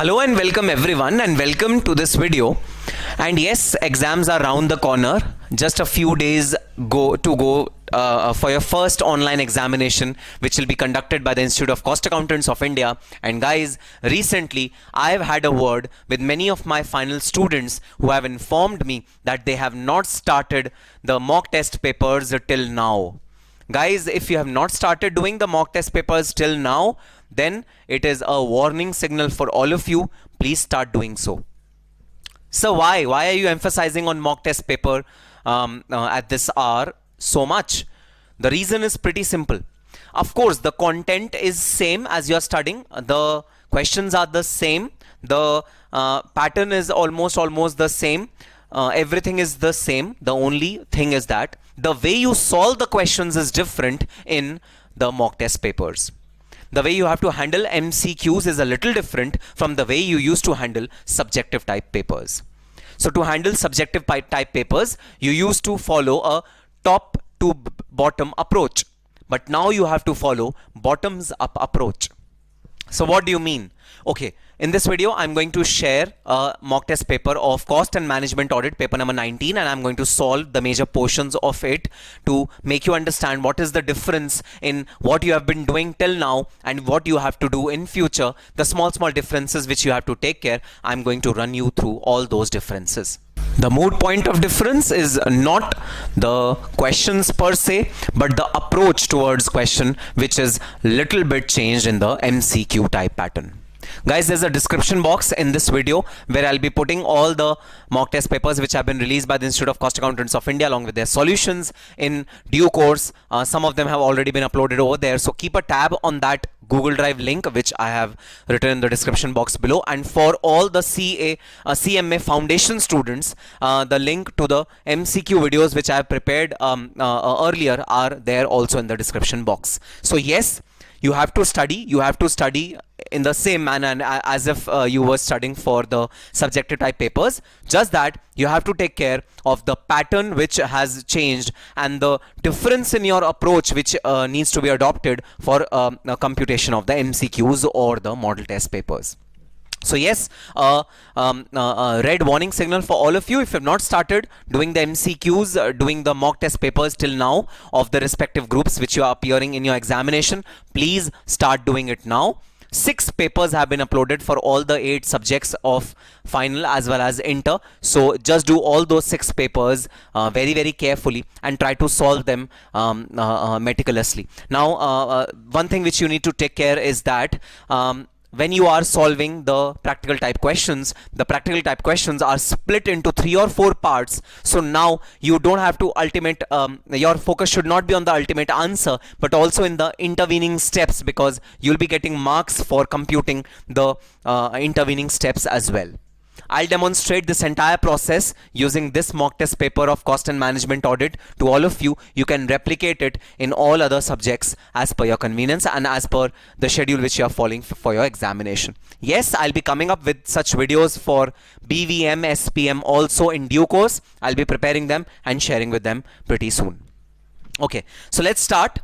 Hello and welcome everyone and welcome to this video. And yes, exams are round the corner. Just a few days go for your first online examination, which will be conducted by the Institute of Cost Accountants of India. And guys, recently I have had a word with many of my final students who have informed me that they have not started the mock test papers till now. Guys, if you have not started doing the mock test papers till now, then it is a warning signal for all of you. Please start doing so. So why are you emphasizing on mock test paper at this hour so much? The reason is pretty simple. Of course, the content is same as you are studying. The questions are the same. The pattern is almost the same. Everything is the same. The only thing is that the way you solve the questions is different in the mock test papers. The way you have to handle MCQs is a little different from the way you used to handle subjective type papers. So to handle subjective type papers, you used to follow a top to bottom approach. But now you have to follow bottoms up approach. So what do you mean? Okay, in this video, I'm going to share a mock test paper of Cost and Management Audit, paper number 19, and I'm going to solve the major portions of it to make you understand what is the difference in what you have been doing till now and what you have to do in future, the small differences which you have to take care. I'm going to run you through all those differences. The moot point of difference is not the questions per se, but the approach towards question, which is little bit changed in the MCQ type pattern. Guys, there's a description box in this video where I'll be putting all the mock test papers which have been released by the Institute of Cost Accountants of India along with their solutions in due course. Some of them have already been uploaded over there, so keep a tab on that Google Drive link which I have written in the description box below. And for all the CMA Foundation students, the link to the MCQ videos which I have prepared earlier are there also in the description box. So yes, you have to study in the same manner as if you were studying for the subjective type papers, just that you have to take care of the pattern which has changed and the difference in your approach which needs to be adopted for computation of the MCQs or the model test papers. So yes, red warning signal for all of you. If you have not started doing the MCQs, doing the mock test papers till now of the respective groups which you are appearing in your examination, please start doing it now. 6 papers have been uploaded for all the 8 subjects of final as well as inter. So just do all those 6 papers very carefully and try to solve them meticulously. Now, one thing which you need to take care is that when you are solving the practical type questions, the practical type questions are split into 3 or 4 parts. So now you don't have to your focus should not be on the ultimate answer, but also in the intervening steps, because you'll be getting marks for computing the intervening steps as well. I'll demonstrate this entire process using this mock test paper of Cost and Management Audit to all of you. You can replicate it in all other subjects as per your convenience and as per the schedule which you are following for your examination. Yes, I'll be coming up with such videos for BVM, SPM also in due course. I'll be preparing them and sharing with them pretty soon. Okay, so let's start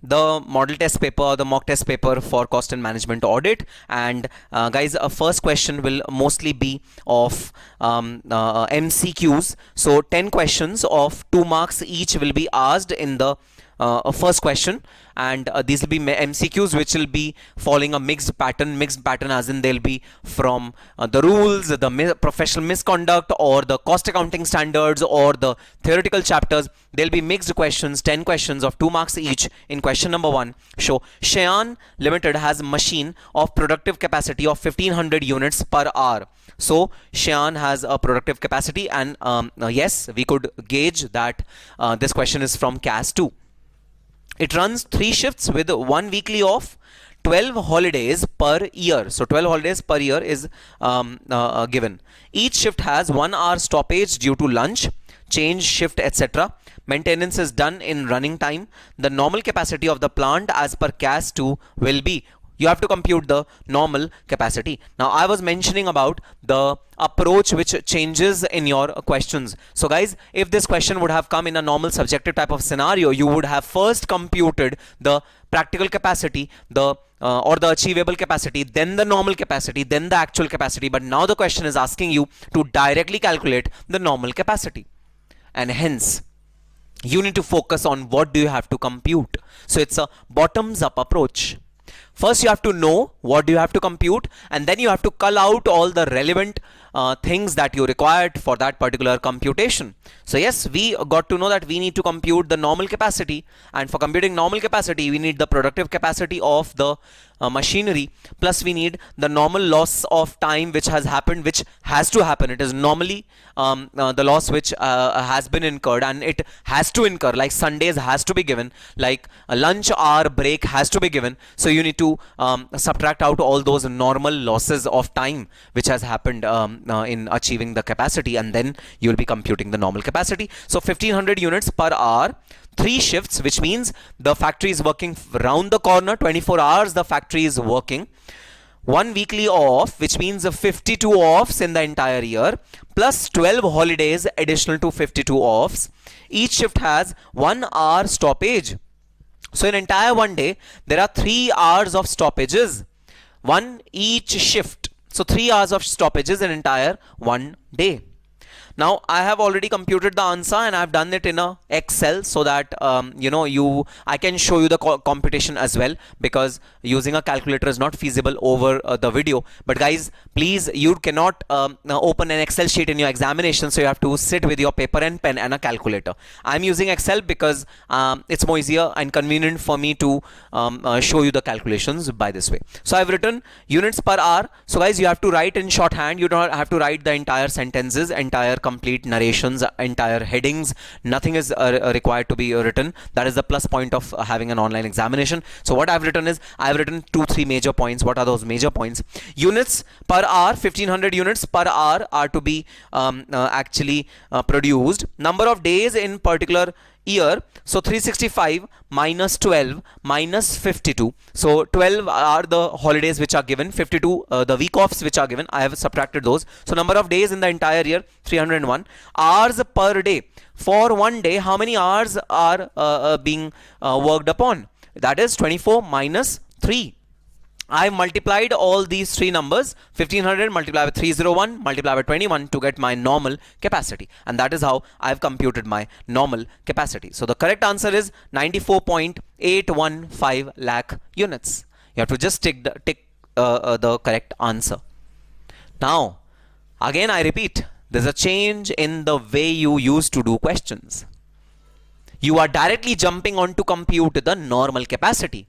the model test paper or the mock test paper for Cost and Management Audit. And guys, a first question will mostly be of MCQs. So 10 questions of 2 marks each will be asked in the first question, and these will be MCQs which will be following a mixed pattern as in they'll be from the rules, the professional misconduct, or the cost accounting standards, or the theoretical chapters. There'll be mixed questions, 10 questions of 2 marks each. In question number 1, show Shayan Limited has a machine of productive capacity of 1500 units per hour. So Shayan has a productive capacity, and yes, we could gauge that this question is from CAS 2. It runs 3 shifts with 1 weekly off, 12 holidays per year. So 12 holidays per year is given. Each shift has 1 hour stoppage due to lunch, change shift, etc. Maintenance is done in running time. The normal capacity of the plant as per CAS 2 will be, You have to compute the normal capacity. Now I was mentioning about the approach which changes in your questions. So guys, if this question would have come in a normal subjective type of scenario, you would have first computed the practical capacity, the or the achievable capacity, then the normal capacity, then the actual capacity. But now the question is asking you to directly calculate the normal capacity, and hence you need to focus on what do you have to compute. So it's a bottoms up approach. First you have to know what do you have to compute, and then you have to cull out all the relevant things that you required for that particular computation. So yes, we got to know that we need to compute the normal capacity, and for computing normal capacity we need the productive capacity of the machinery, plus we need the normal loss of time which has happened, which has to happen. It is normally the loss which has been incurred, and it has to incur, like Sundays has to be given, like a lunch hour break has to be given. So you need to subtract out all those normal losses of time which has happened in achieving the capacity, and then you will be computing the normal capacity. So 1500 units per hour, 3 shifts, which means the factory is working round the corner, 24 hours the factory is working. 1 weekly off, which means 52 offs in the entire year, plus 12 holidays additional to 52 offs. Each shift has 1 hour stoppage. So in entire one day, there are 3 hours of stoppages, one each shift. So 3 hours of stoppages in entire one day. Now I have already computed the answer, and I have done it in a Excel, so that I can show you the computation as well, because using a calculator is not feasible over the video. But guys, please, you cannot open an Excel sheet in your examination, so you have to sit with your paper and pen and a calculator. I'm using Excel because it's more easier and convenient for me to show you the calculations by this way. So I've written units per hour. So guys, you have to write in shorthand. You don't have to write the entire sentences, entire complete narrations, entire headings. Nothing is required to be written. That is the plus point of having an online examination. So what I've written is, I've written 2-3 major points. What are those major points? Units per hour, 1500 units per hour are to be actually produced. Number of days in particular year, so 365 minus 12 minus 52. So 12 are the holidays which are given, 52 the week offs which are given. I have subtracted those. So number of days in the entire year, 301. Hours per day, for one day how many hours are being worked upon? That is 24 minus 3. I multiplied all these 3 numbers, 1500 multiplied with 301 multiplied with 21, to get my normal capacity, and that is how I've computed my normal capacity. So the correct answer is 94.815 lakh units. You have to just tick the correct answer. Now again I repeat, there's a change in the way you used to do questions. You are directly jumping on to compute the normal capacity.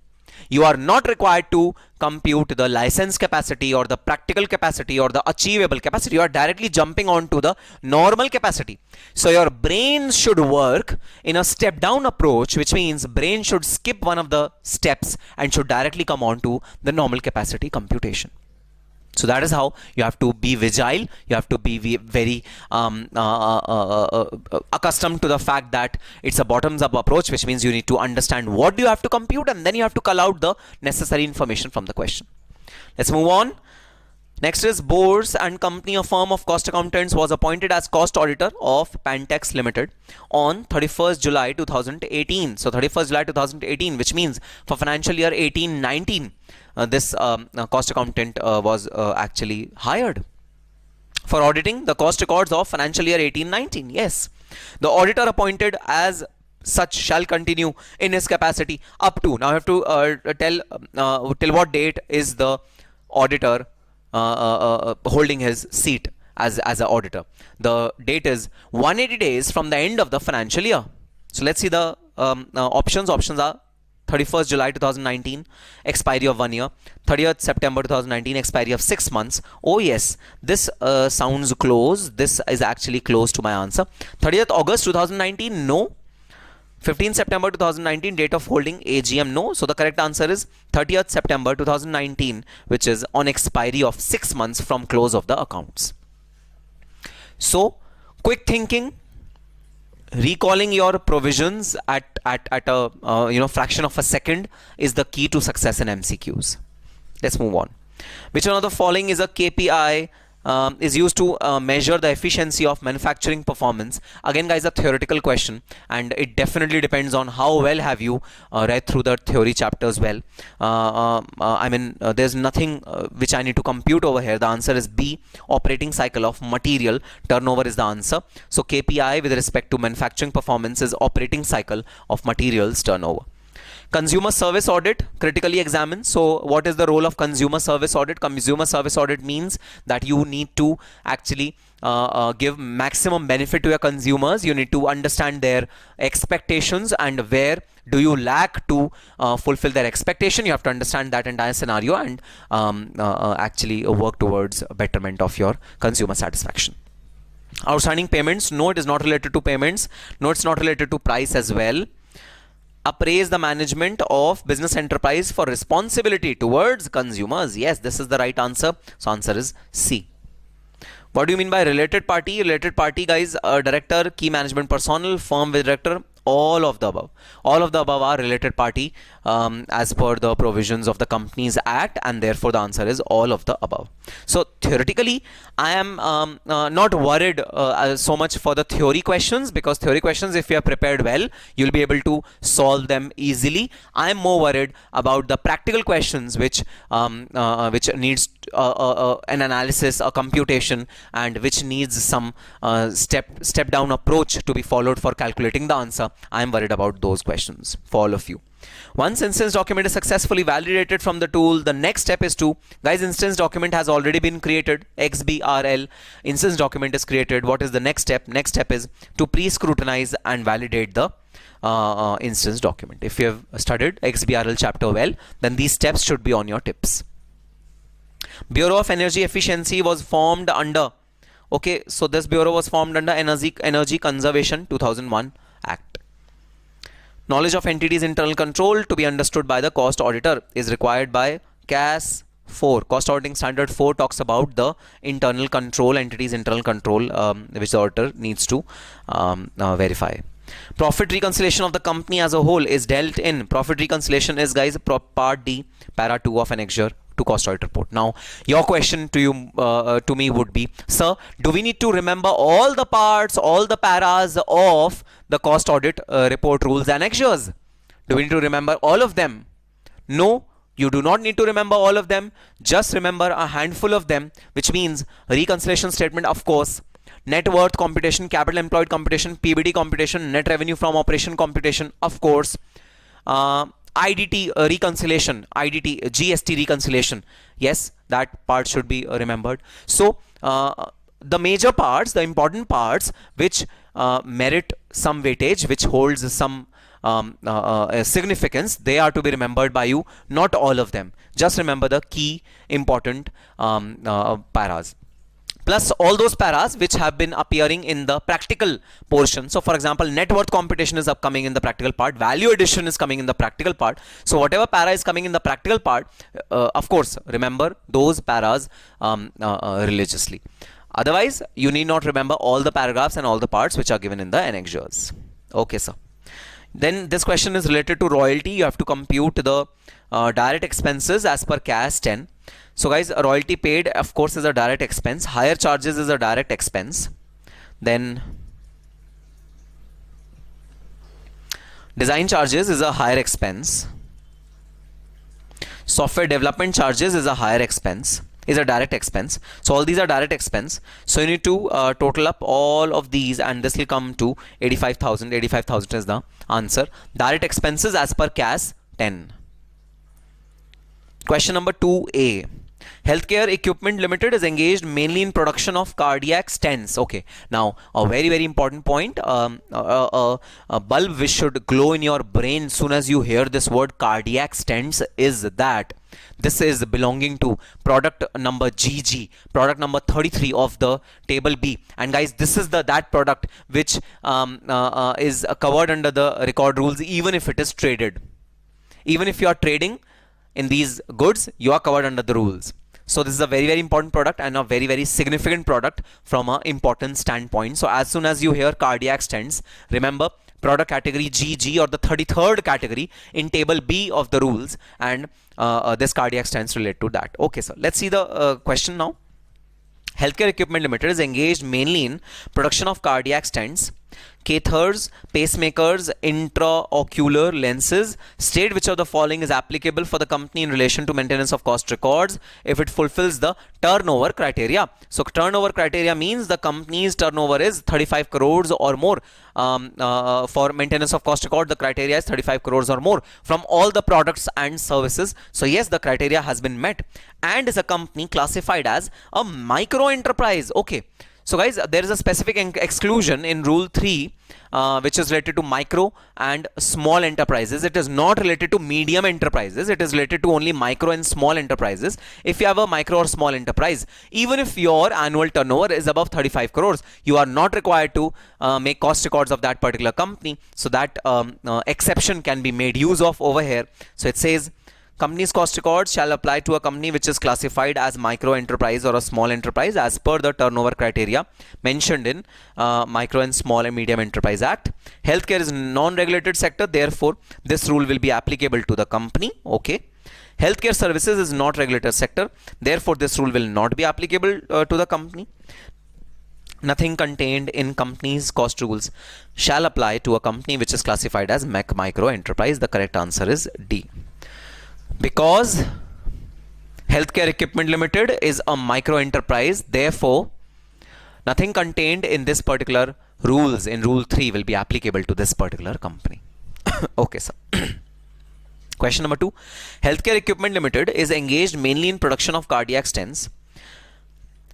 You are not required to compute the license capacity or the practical capacity or the achievable capacity. You are directly jumping on to the normal capacity. So your brain should work in a step down approach, which means brain should skip one of the steps and should directly come on to the normal capacity computation. So that is how you have to be vigile. You have to be very accustomed to the fact that it's a bottoms up approach, which means you need to understand what you have to compute, and then you have to cull out the necessary information from the question. Let's move on. Next is Bose and Company, a firm of cost accountants, was appointed as cost auditor of Pantex Limited on 31st July 2018. So 31st July 2018, which means for financial year 18-19, this cost accountant was actually hired for auditing the cost records of financial year 18-19. Yes, the auditor appointed as such shall continue in his capacity up to, now I have to tell till what date is the auditor holding his seat as an auditor. The date is 180 days from the end of the financial year. So let's see the options. Options are 31st July 2019, expiry of 1 year. 30th September 2019, expiry of 6 months. Oh yes, this sounds close. This is actually close to my answer. 30th August 2019, no. 15th September 2019, date of holding AGM, no. So the correct answer is 30th September 2019, which is on expiry of 6 months from close of the accounts. So quick thinking, recalling your provisions at a fraction of a second is the key to success in MCQs. Let's move on. Which one of the following is a KPI is used to measure the efficiency of manufacturing performance? Again, guys, a theoretical question, and it definitely depends on how well have you read through the theory chapters well. There's nothing which I need to compute over here. The answer is B, operating cycle of material turnover is the answer. So KPI with respect to manufacturing performance is operating cycle of materials turnover. Consumer service audit, critically examine. So what is the role of consumer service audit? Consumer service audit means that you need to actually give maximum benefit to your consumers. You need to understand their expectations and where do you lack to fulfill their expectation. You have to understand that entire scenario and actually work towards betterment of your consumer satisfaction. Outstanding payments, no, it is not related to payments. No, it's not related to price as well. Appraise the management of business enterprise for responsibility towards consumers. Yes, this is the right answer. So answer is C. What do you mean by related party? Related party, guys, director, key management personnel, firm with director, all of the above. All of the above are related party as per the provisions of the Companies Act, and therefore the answer is all of the above. So theoretically, I am not worried so much for the theory questions, because theory questions, if you are prepared well, you'll be able to solve them easily. I am more worried about the practical questions which needs an analysis, a computation, and which needs some step down approach to be followed for calculating the answer. I am worried about those questions for all of you. Once instance document is successfully validated from the tool, the next step is to, guys, instance document has already been created, XBRL, instance document is created. What is the next step? Next step is to pre-scrutinize and validate the instance document. If you have studied XBRL chapter well, then these steps should be on your tips. Bureau of Energy Efficiency was formed under, okay, so this bureau was formed under Energy Conservation 2001 Act. Knowledge of entities internal control to be understood by the cost auditor is required by CAS 4. Cost auditing standard 4 talks about the internal control, entities internal control, which the auditor needs to verify. Profit reconciliation of the company as a whole is dealt in. Profit reconciliation is, guys, part D, para 2 of annexure to cost audit report. Now, your question to you, to me would be, sir, do we need to remember all the parts, all the paras of the cost audit report rules and annexures? Do we need to remember all of them? No, you do not need to remember all of them. Just remember a handful of them, which means reconciliation statement, of course, net worth computation, capital employed computation, PBT computation, net revenue from operation computation, of course, IDT reconciliation, IDT, GST reconciliation. Yes, that part should be remembered. So the major parts, the important parts which merit some weightage, which holds some significance, they are to be remembered by you, not all of them. Just remember the key important paras. Plus all those paras which have been appearing in the practical portion. So for example, net worth computation is upcoming in the practical part, value addition is coming in the practical part. So whatever para is coming in the practical part, of course, remember those paras religiously. Otherwise, you need not remember all the paragraphs and all the parts which are given in the annexures. Okay, sir. Then this question is related to royalty. You have to compute the direct expenses as per CAS 10. So guys, royalty paid, of course, is a direct expense. Hire charges is a direct expense. Then design charges is a higher expense. Software development charges is a higher expense, is a direct expense. So all these are direct expense. So you need to total up all of these, and this will come to 85,000. 85,000 is the answer. Direct expenses as per CAS 10. Question number 2A. Healthcare Equipment Limited is engaged mainly in production of cardiac stents. Okay, now a very, very important point. A bulb which should glow in your brain as soon as you hear this word cardiac stents is that this is belonging to product number GG, product number 33 of the table B. And guys, this is that product which is covered under the record rules, even if it is traded. Even if you are trading in these goods, you are covered under the rules. So this is a very, very important product and a very, very significant product from an important standpoint. So as soon as you hear cardiac stents, remember product category GG or the 33rd category in table B of the rules, and this cardiac stents relate to that. Okay, so let's see the question now. Healthcare Equipment Limited is engaged mainly in production of cardiac stents, catheters, pacemakers, intraocular lenses. State which of the following is applicable for the company in relation to maintenance of cost records if it fulfills the turnover criteria. So turnover criteria means the company's turnover is 35 crores or more. For maintenance of cost record, the criteria is 35 crores or more from all the products and services. So yes, the criteria has been met, and is a company classified as a micro enterprise. Okay. So guys, there is a specific exclusion in rule 3 which is related to micro and small enterprises. It is not related to medium enterprises. It is related to only micro and small enterprises. If you have a micro or small enterprise, even if your annual turnover is above 35 crores, you are not required to make cost records of that particular company. So that exception can be made use of over here. So it says, company's cost records shall apply to a company which is classified as micro enterprise or a small enterprise as per the turnover criteria mentioned in Micro and Small and Medium Enterprise Act. Healthcare is non-regulated sector, therefore this rule will be applicable to the company. Okay. Healthcare services is not regulated sector, therefore this rule will not be applicable to the company. Nothing contained in company's cost rules shall apply to a company which is classified as micro enterprise. The correct answer is D. Because Healthcare Equipment Limited is a micro enterprise, therefore nothing contained in this particular rules in rule 3 will be applicable to this particular company. Okay, sir. Question number 2. Healthcare Equipment Limited is engaged mainly in production of cardiac stents.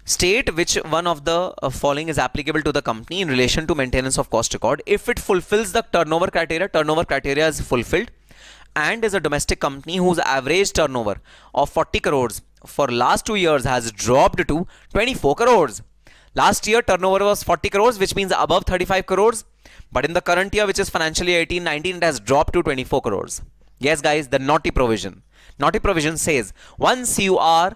State which one of the following is applicable to the company in relation to maintenance of cost record if it fulfills the turnover criteria. Turnover criteria is fulfilled, and is a domestic company whose average turnover of 40 crores for last 2 years has dropped to 24 crores. Last year turnover was 40 crores, which means above 35 crores. But in the current year, which is financially 18-19, it has dropped to 24 crores. Yes, guys, the naughty provision. Naughty provision says once you are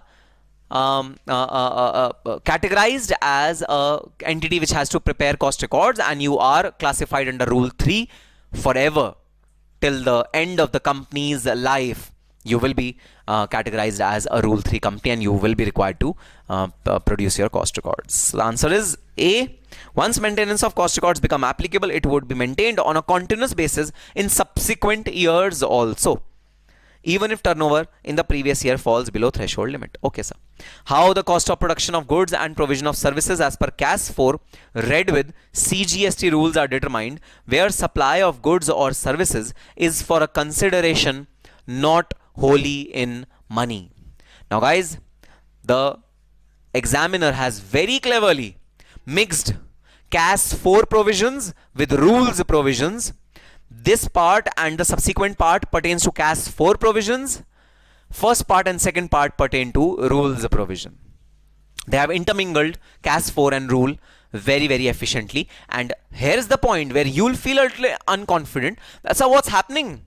categorized as a entity which has to prepare cost records and you are classified under rule 3 forever, till the end of the company's life, you will be categorized as a rule 3 company and you will be required to produce your cost records. The answer is A. Once maintenance of cost records become applicable, it would be maintained on a continuous basis in subsequent years also, even if turnover in the previous year falls below threshold limit. Okay, sir. How the cost of production of goods and provision of services as per CAS 4 read with CGST rules are determined, where supply of goods or services is for a consideration not wholly in money. Now guys, the examiner has very cleverly mixed CAS 4 provisions with rules provisions. This part and the subsequent part pertains to CAS 4 provisions. First part and second part pertain to rules provision. They have intermingled CAS 4 and rule very, very efficiently. And here's the point where you'll feel a little unconfident. That's how what's happening.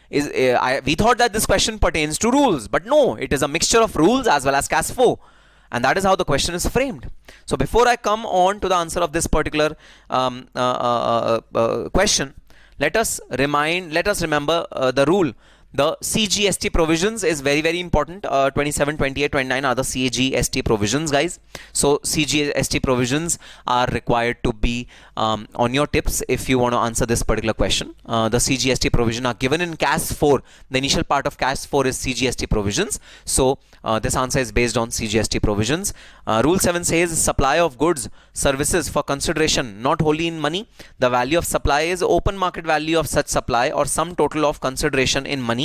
We thought that this question pertains to rules, but no, it is a mixture of rules as well as CAS 4. And that is how the question is framed. So before I come on to the answer of this particular question, let us remember the rule. The CGST provisions is very, very important. 27, 28, 29 are the CGST provisions, guys. So CGST provisions are required to be on your tips if you want to answer this particular question. The CGST provision are given in CAS 4. The initial part of CAS 4 is CGST provisions. So this answer is based on CGST provisions. Rule 7 says supply of goods, services for consideration not wholly in money. The value of supply is open market value of such supply or sum total of consideration in money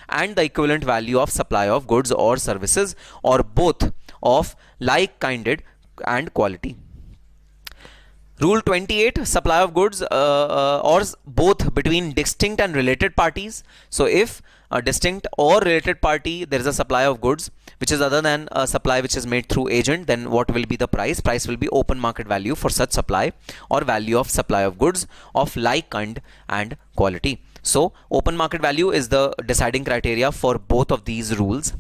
and the equivalent value of supply of goods or services or both of like-kinded and quality. Rule 28, supply of goods or both between distinct and related parties. So if a distinct or related party, there is a supply of goods which is other than a supply which is made through agent, then what will be the price? Price will be open market value for such supply or value of supply of goods of like kind and quality. So open market value is the deciding criteria for both of these rules.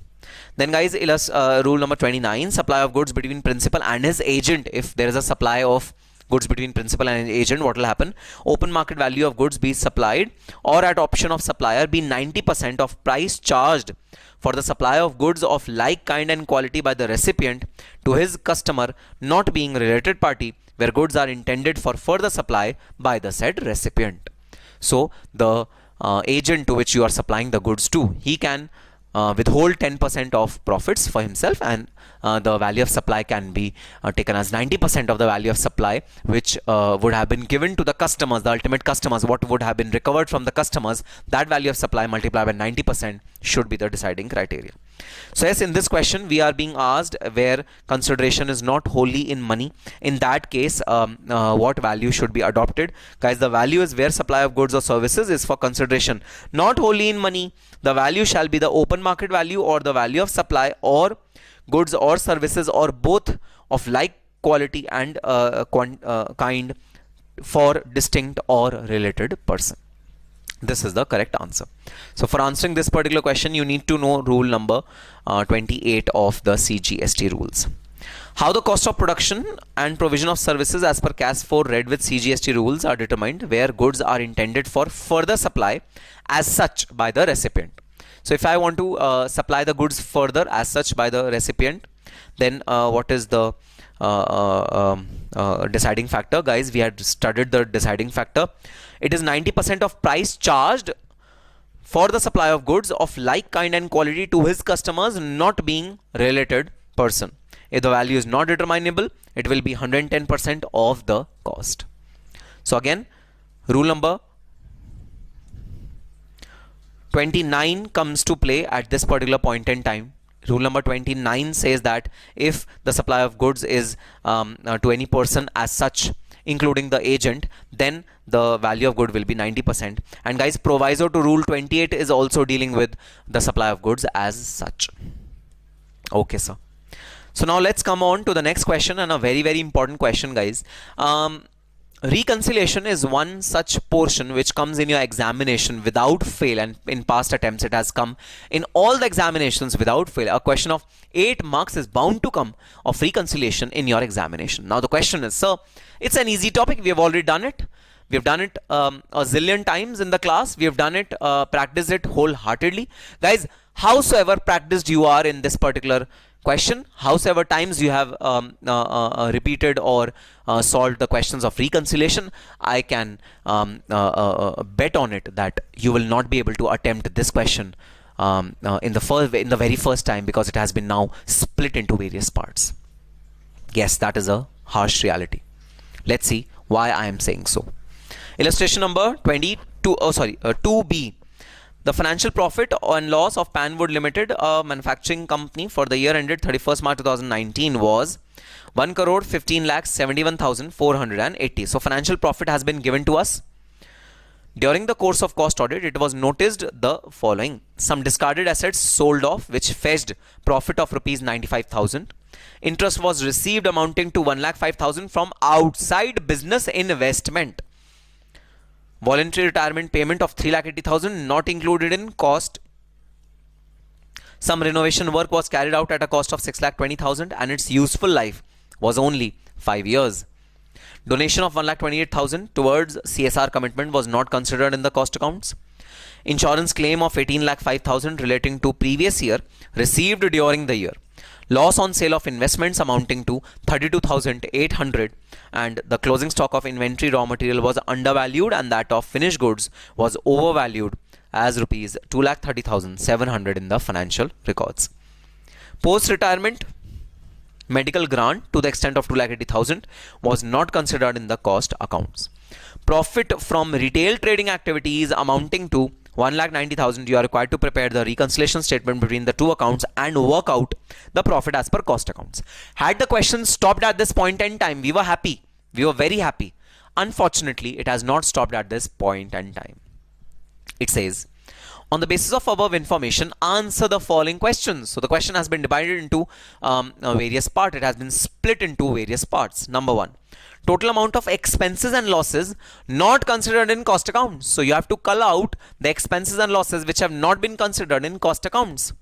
Then guys, rule number 29, supply of goods between principal and his agent. If there is a supply of goods between principal and agent, what will happen? Open market value of goods be supplied or at option of supplier be 90% of price charged for the supply of goods of like kind and quality by the recipient to his customer not being related party where goods are intended for further supply by the said recipient. So the agent to which you are supplying the goods to, he can withhold 10% of profits for himself, and the value of supply can be taken as 90% of the value of supply, which would have been given to the customers, the ultimate customers, what would have been recovered from the customers. That value of supply multiplied by 90% should be the deciding criteria. So yes, in this question we are being asked where consideration is not wholly in money. In that case, what value should be adopted? Guys, the value is where supply of goods or services is for consideration not wholly in money. The value shall be the open market value or the value of supply or goods or services or both of like quality and kind for distinct or related person. This is the correct answer. So for answering this particular question, you need to know rule number 28 of the CGST rules. How the cost of production and provision of services as per CAS 4 read with CGST rules are determined where goods are intended for further supply as such by the recipient. So if I want to supply the goods further as such by the recipient, then what is the deciding factor? Guys, we had studied the deciding factor. It is 90% of price charged for the supply of goods of like kind and quality to his customers not being related person. If the value is not determinable, it will be 110% of the cost. So again, rule number 29 comes to play at this particular point in time. Rule number 29 says that if the supply of goods is to any person as such, including the agent, then the value of good will be 90%. And guys, proviso to rule 28 is also dealing with the supply of goods as such. Okay, sir. So now let's come on to the next question, and a very, very important question, guys. Reconciliation is one such portion which comes in your examination without fail, and in past attempts it has come in all the examinations without fail. A question of 8 marks is bound to come of reconciliation in your examination. Now the question is, sir, it's an easy topic. We have already done it. We have done it a zillion times in the class. We have done it, practiced it wholeheartedly. Guys, howsoever practiced you are in this particular question, howsoever times you have repeated or solved the questions of reconciliation, I can bet on it that you will not be able to attempt this question in the very first time, because it has been now split into various parts. Yes, that is a harsh reality. Let's see why I am saying so. Illustration number 2B. The financial profit and loss of Panwood Limited, a manufacturing company, for the year ended 31st March 2019 was 1,15,71,480. So financial profit has been given to us. During the course of cost audit, it was noticed the following: some discarded assets sold off, which fetched profit of rupees 95,000. Interest was received amounting to 1,05,000 from outside business investment. Voluntary retirement payment of 3,80,000 not included in cost. Some renovation work was carried out at a cost of 6,20,000 and its useful life was only 5 years. Donation of 1,28,000 towards CSR commitment was not considered in the cost accounts. Insurance claim of 18,05,000 relating to previous year received during the year. Loss on sale of investments amounting to 32,800, and the closing stock of inventory raw material was undervalued and that of finished goods was overvalued as rupees 2,30,700 in the financial records. Post-retirement medical grant to the extent of 2,80,000 was not considered in the cost accounts. Profit from retail trading activities amounting to 1,90,000, you are required to prepare the reconciliation statement between the two accounts and work out the profit as per cost accounts. Had the question stopped at this point in time, we were happy. We were very happy. Unfortunately, it has not stopped at this point in time. It says, on the basis of above information, answer the following questions. So the question has been divided into various parts. It has been split into various parts. Number 1. Total amount of expenses and losses not considered in cost accounts. So you have to cull out the expenses and losses which have not been considered in cost accounts.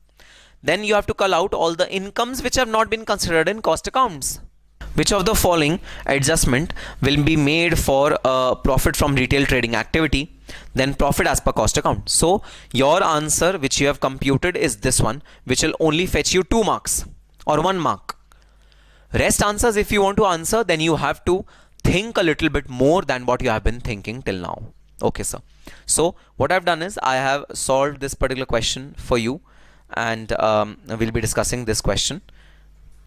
Then you have to cull out all the incomes which have not been considered in cost accounts. Which of the following adjustment will be made for profit from retail trading activity? Then profit as per cost account. So your answer which you have computed is this one, which will only fetch you 2 marks or 1 mark. Rest answers, if you want to answer, then you have to think a little bit more than what you have been thinking till now. Okay, sir. So what I've done is I have solved this particular question for you, and we'll be discussing this question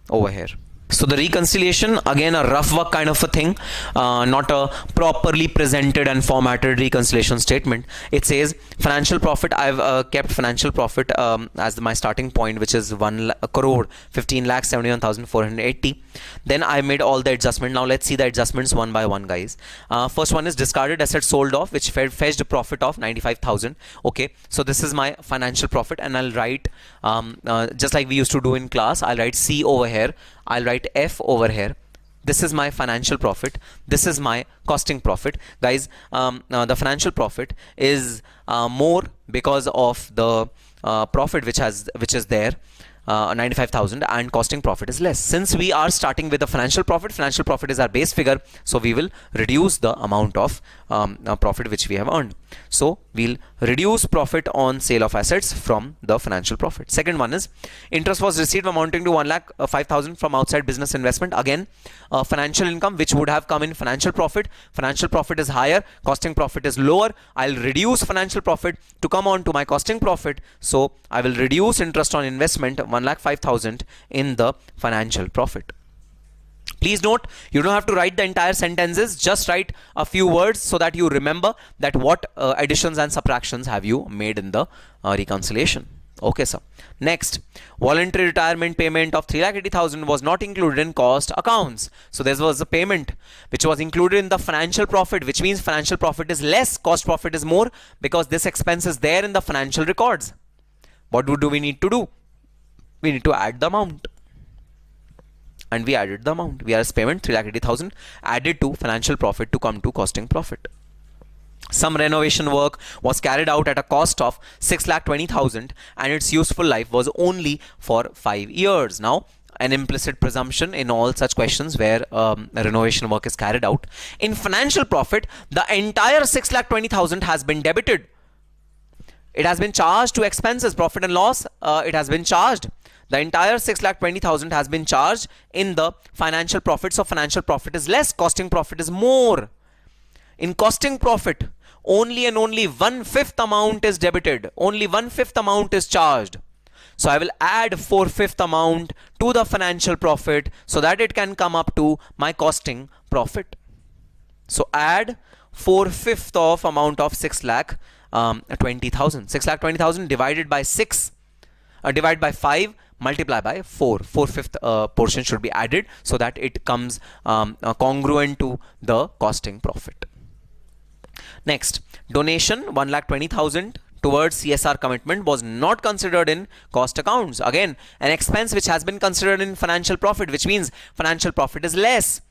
over here. So the reconciliation, again a rough work kind of a thing, not a properly presented and formatted reconciliation statement. It says financial profit. I've kept financial profit as my starting point, which is 1 crore 15,71,480. Then I made all the adjustment. Now let's see the adjustments one by one, guys. First one is discarded assets sold off, which fetched a profit of 95,000. Okay, so this is my financial profit, and I'll write just like we used to do in class. I'll write C over here, I'll write F over here. This is my financial profit. This is my costing profit. Guys, the financial profit is more because of the profit which is there, 95,000, and costing profit is less. Since we are starting with the financial profit is our base figure, so we will reduce the amount of profit which we have earned. So we'll reduce profit on sale of assets from the financial profit. Second one is interest was received amounting to 1,05,000 from outside business investment. Again, financial income which would have come in financial profit. Financial profit is higher, costing profit is lower. I'll reduce financial profit to come on to my costing profit. So I will reduce interest on investment 1,05,000 in the financial profit. Please note, you don't have to write the entire sentences, just write a few words so that you remember that what additions and subtractions have you made in the reconciliation. Okay, sir. Next, voluntary retirement payment of 3,80,000 was not included in cost accounts. So there was a payment which was included in the financial profit, which means financial profit is less, cost profit is more, because this expense is there in the financial records. What do we need to do? We need to add the amount. And we added the amount. VRS payment 3,80,000 added to financial profit to come to costing profit. Some renovation work was carried out at a cost of 6,20,000 and its useful life was only for 5 years. Now, an implicit presumption in all such questions where renovation work is carried out. In financial profit, the entire 6,20,000 has been debited. It has been charged to expenses, profit and loss. It has been charged. The entire 6,20,000 has been charged in the financial profit. So financial profit is less, costing profit is more. In costing profit, only and only 1/5 amount is debited. Only 1/5 amount is charged. So I will add 4/5 amount to the financial profit so that it can come up to my costing profit. So add 4/5 of amount of 6,20,000. 6,20,000 divided by 6, divide by 5, multiply by 4. 4/5 portion should be added so that it comes congruent to the costing profit. Next, donation 1,20,000 towards CSR commitment was not considered in cost accounts. Again, an expense which has been considered in financial profit, which means financial profit is less.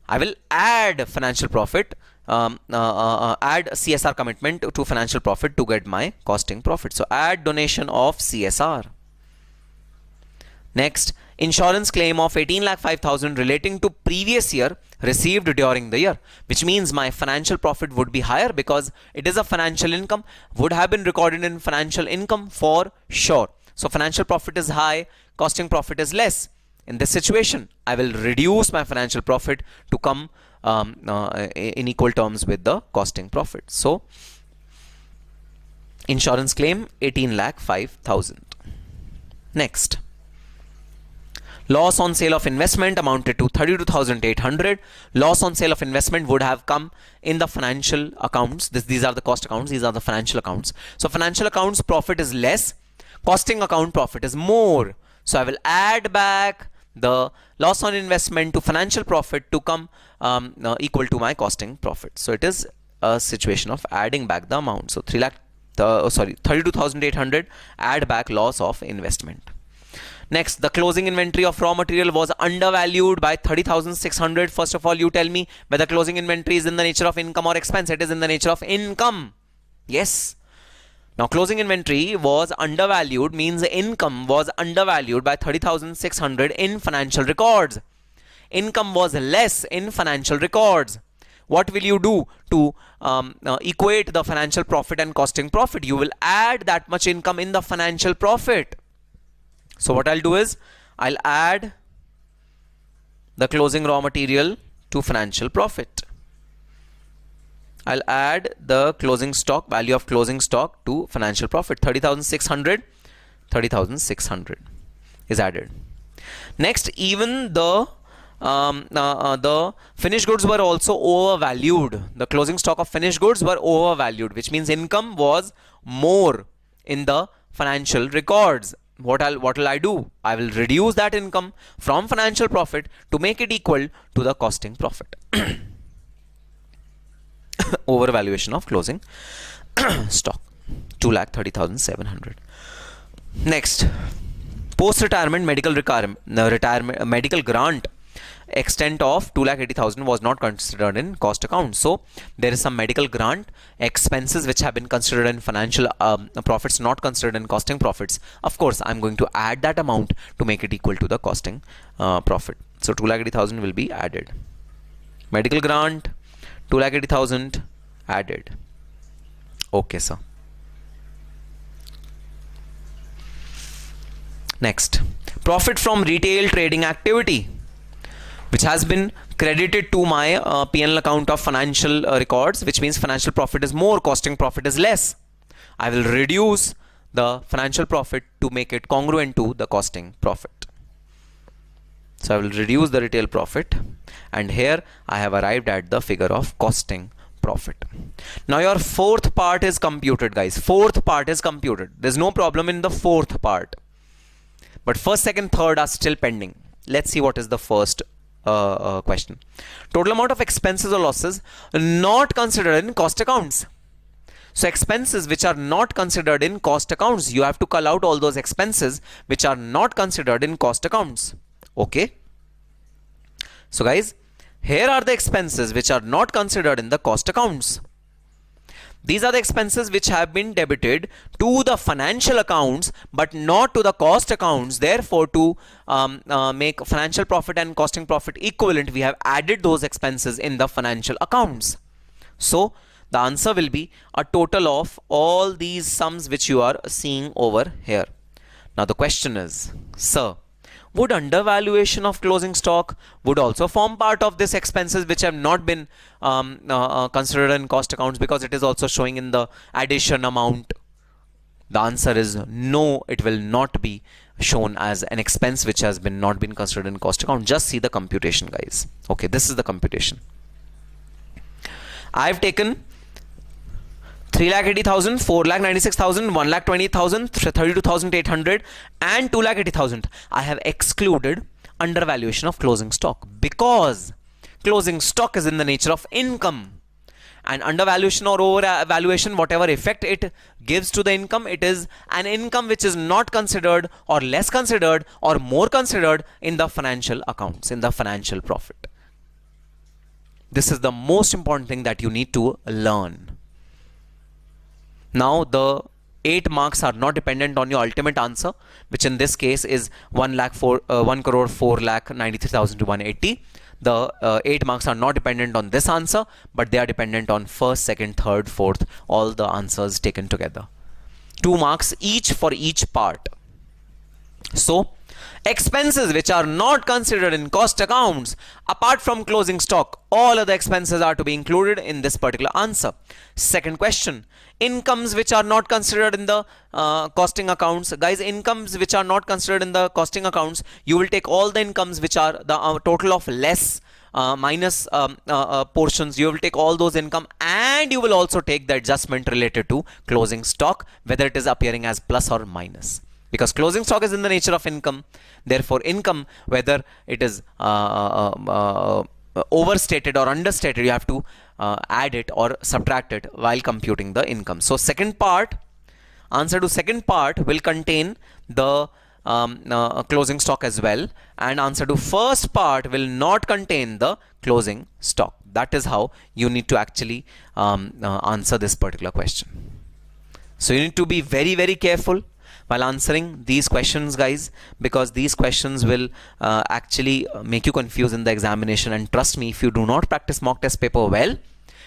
I will add financial profit, add CSR commitment to financial profit to get my costing profit. So add donation of CSR. Next, insurance claim of 18,05,000 relating to previous year received during the year, which means my financial profit would be higher because it is a financial income, would have been recorded in financial income for sure. So financial profit is high, costing profit is less. In this situation, I will reduce my financial profit to come in equal terms with the costing profit. So insurance claim 18,05,000. Next, loss on sale of investment amounted to 32,800. Loss on sale of investment would have come in the financial accounts. These are the cost accounts. These are the financial accounts. So financial accounts profit is less. Costing account profit is more. So I will add back the loss on investment to financial profit to come equal to my costing profit. So it is a situation of adding back the amount. So 32,800 add back loss of investment. Next, the closing inventory of raw material was undervalued by 30,600. First of all, you tell me whether closing inventory is in the nature of income or expense. It is in the nature of income. Yes. Now, closing inventory was undervalued means income was undervalued by 30,600 in financial records. income was less in financial records. What will you do to equate the financial profit and costing profit? You will add that much income in the financial profit. So what I'll do is I'll add the closing raw material to financial profit. I'll add the closing stock, value of closing stock to financial profit. 30,600, 30,600 is added. Next, even the finished goods were also overvalued. The closing stock of finished goods were overvalued, which means income was more in the financial records. What will I do? I will reduce that income from financial profit to make it equal to the costing profit. Overvaluation of closing stock, 2,30,700. Next, post-retirement medical medical grant extent of 2,80,000 was not considered in cost account. So there is some medical grant expenses which have been considered in financial profits, not considered in costing profits. Of course, I'm going to add that amount to make it equal to the costing profit. So 2,80,000 will be added. Medical grant, 2,80,000 added. Okay, sir. Next, profit from retail trading activity, which has been credited to my P&L account of financial records, which means financial profit is more, costing profit is less. I will reduce the financial profit to make it congruent to the costing profit. So I will reduce the retail profit, and here I have arrived at the figure of costing profit. Now your fourth part is computed, guys. Fourth part is computed. There's no problem in the fourth part. But first, second, third are still pending. Let's see what is the first question. Total amount of expenses or losses not considered in cost accounts. So expenses which are not considered in cost accounts, you have to call out all those expenses which are not considered in cost accounts. Okay. So guys, here are the expenses which are not considered in the cost accounts. These are the expenses which have been debited to the financial accounts but not to the cost accounts. Therefore, to make financial profit and costing profit equivalent, we have added those expenses in the financial accounts. So the answer will be a total of all these sums which you are seeing over here. Now the question is, sir, would undervaluation of closing stock would also form part of this expenses which have not been considered in cost accounts, because it is also showing in the addition amount? The answer is no, it will not be shown as an expense which has not been considered in cost account. Just see the computation, guys. Okay, this is the computation. I've taken 3,80,000, 4,96,000, 1,20,000, 32,800 and 2,80,000. I have excluded undervaluation of closing stock because closing stock is in the nature of income, and undervaluation or overvaluation, whatever effect it gives to the income, it is an income which is not considered or less considered or more considered in the financial accounts, in the financial profit. This is the most important thing that you need to learn. Now the 8 marks are not dependent on your ultimate answer, which in this case is 1,04,93,180. The 8 marks are not dependent on this answer, but they are dependent on first, second, third, fourth, all the answers taken together. 2 marks each for each part. So expenses which are not considered in cost accounts, apart from closing stock, all other expenses are to be included in this particular answer. Second question, incomes which are not considered in the costing accounts. Guys, incomes which are not considered in the costing accounts, you will take all the incomes which are the total of less minus portions. You will take all those income, and you will also take the adjustment related to closing stock, whether it is appearing as plus or minus. Because closing stock is in the nature of income, therefore income, whether it is overstated or understated, you have to add it or subtract it while computing the income. So second part, answer to second part will contain the closing stock as well, and answer to first part will not contain the closing stock. That is how you need to actually answer this particular question. So you need to be very, very careful while answering these questions, guys, because these questions will actually make you confused in the examination. And trust me, if you do not practice mock test paper well,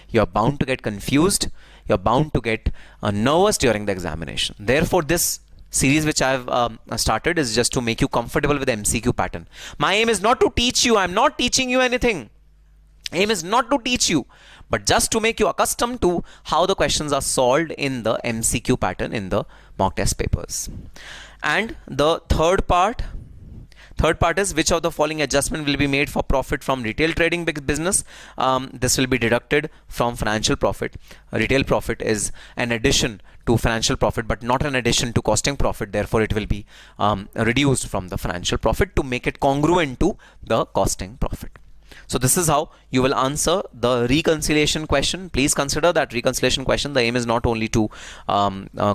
you're bound to get confused, you're bound to get nervous during the examination. Therefore, this series which I've started is just to make you comfortable with the MCQ pattern. My aim is not to teach you, I'm not teaching you anything. Aim is not to teach you, but just to make you accustomed to how the questions are solved in the MCQ pattern in the mock test papers. And the third part is, which of the following adjustment will be made for profit from retail trading business? This will be deducted from financial profit. Retail profit is an addition to financial profit, but not an addition to costing profit. Therefore, it will be reduced from the financial profit to make it congruent to the costing profit. So this is how you will answer the reconciliation question. Please consider that reconciliation question, the aim is not only to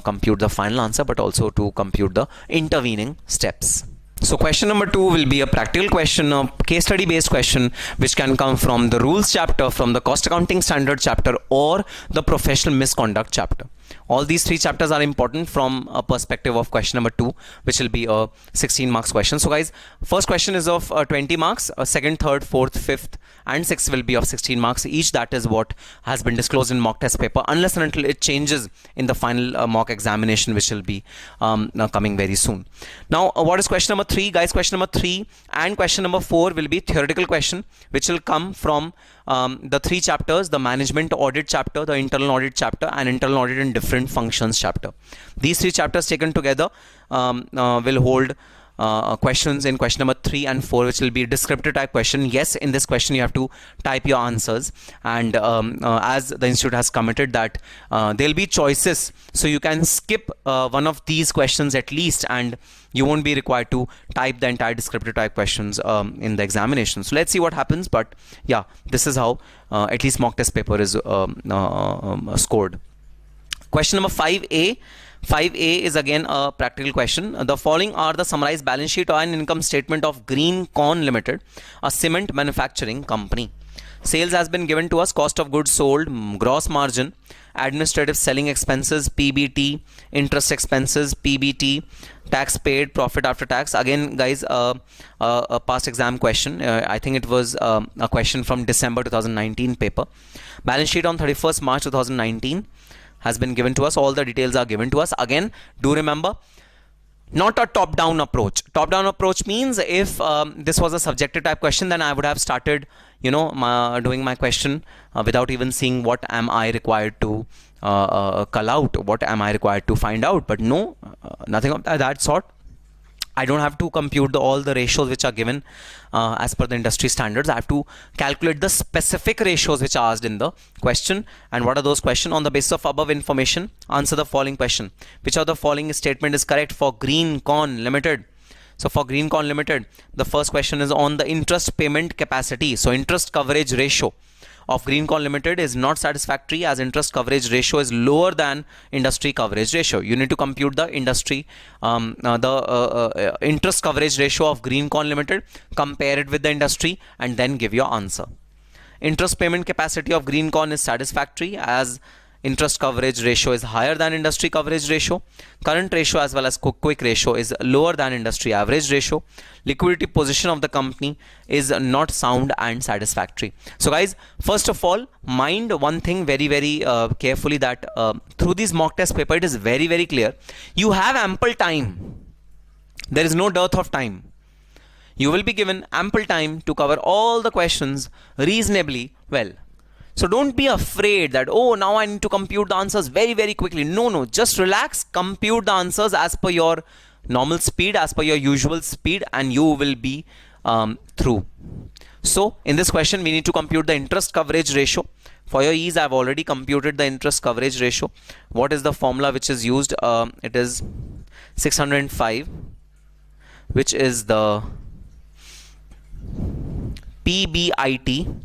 compute the final answer, but also to compute the intervening steps. So question number 2 will be a practical question, a case study based question, which can come from the rules chapter, from the cost accounting standard chapter, or the professional misconduct chapter. All these 3 chapters are important from a perspective of question number 2, which will be a 16 marks question. So guys, first question is of 20 marks, second, third, fourth, fifth and sixth will be of 16 marks each. That is what has been disclosed in mock test paper, unless and until it changes in the final mock examination, which will be coming very soon. Now, what is question number 3, guys? Question number 3 and question number 4 will be theoretical question, which will come from the 3 chapters, the management audit chapter, the internal audit chapter, and internal audit in different functions chapter. These 3 chapters taken together will hold questions in question number 3 and 4, which will be descriptive type question. Yes, in this question you have to type your answers, and as the institute has committed that there will be choices, so you can skip one of these questions at least, and you won't be required to type the entire descriptive type questions in the examination. So let's see what happens, but yeah, this is how at least mock test paper is scored. Question number 5A. 5A is again a practical question. The following are the summarized balance sheet or an income statement of Greencorn Limited, a cement manufacturing company. Sales has been given to us, cost of goods sold, gross margin, administrative selling expenses, PBT, interest expenses, PBT, tax paid, profit after tax. Again, guys, a past exam question. I think it was a question from December 2019 paper. Balance sheet on 31st March 2019 has been given to us. All the details are given to us. Again, do remember, not a top-down approach. Top-down approach means if this was a subjective type question, then I would have started, doing my question without even seeing what am I required to cull out, what am I required to find out. But no, nothing of that sort. I don't have to compute all the ratios which are given as per the industry standards. I have to calculate the specific ratios which are asked in the question. And what are those questions? On the basis of above information, answer the following question. Which of the following statement is correct for Greencorn Limited? So for Greencorn Limited, the first question is on the interest payment capacity. So interest coverage ratio of Greencorn Limited is not satisfactory, as interest coverage ratio is lower than industry coverage ratio. You need to compute the interest coverage ratio of Greencorn Limited, compare it with the industry, and then give your answer. Interest payment capacity of Greencorn is satisfactory, as interest coverage ratio is higher than industry coverage ratio. Current ratio as well as quick ratio is lower than industry average ratio. Liquidity position of the company is not sound and satisfactory. So guys, first of all, mind one thing very carefully, that through this mock test paper, it is very clear. You have ample time. There is no dearth of time. You will be given ample time to cover all the questions reasonably well. So don't be afraid that, oh, now I need to compute the answers very quickly. No, just relax, compute the answers as per your normal speed, as per your usual speed, and you will be through. So in this question, we need to compute the interest coverage ratio. For your ease, I have already computed the interest coverage ratio. What is the formula which is used? It is 605, which is the PBIT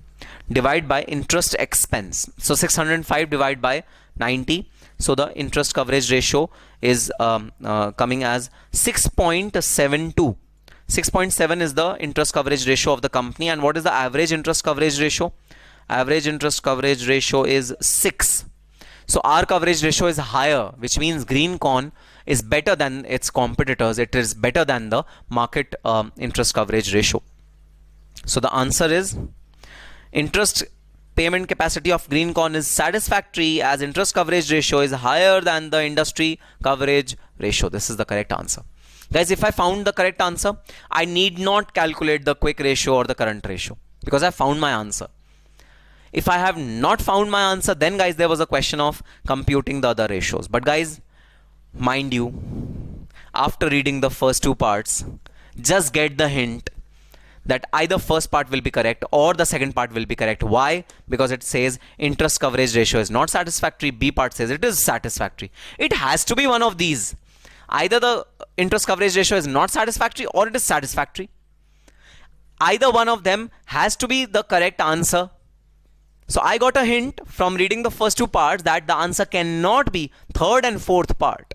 divided by interest expense. So 605 divided by 90. So the interest coverage ratio is coming as 6.72. 6.7 is the interest coverage ratio of the company. And what is the average interest coverage ratio? Average interest coverage ratio is 6. So our coverage ratio is higher, which means green corn is better than its competitors. It is better than the market interest coverage ratio. So the answer is interest payment capacity of green corn is satisfactory as interest coverage ratio is higher than the industry coverage ratio. This is the correct answer. Guys, if I found the correct answer, I need not calculate the quick ratio or the current ratio because I found my answer. If I have not found my answer, then guys, there was a question of computing the other ratios. But guys, mind you, after reading the first two parts, just get the hint that either first part will be correct or the second part will be correct. Why? Because it says interest coverage ratio is not satisfactory. B part says it is satisfactory. It has to be one of these. Either the interest coverage ratio is not satisfactory or it is satisfactory. Either one of them has to be the correct answer. So I got a hint from reading the first two parts that the answer cannot be third and fourth part.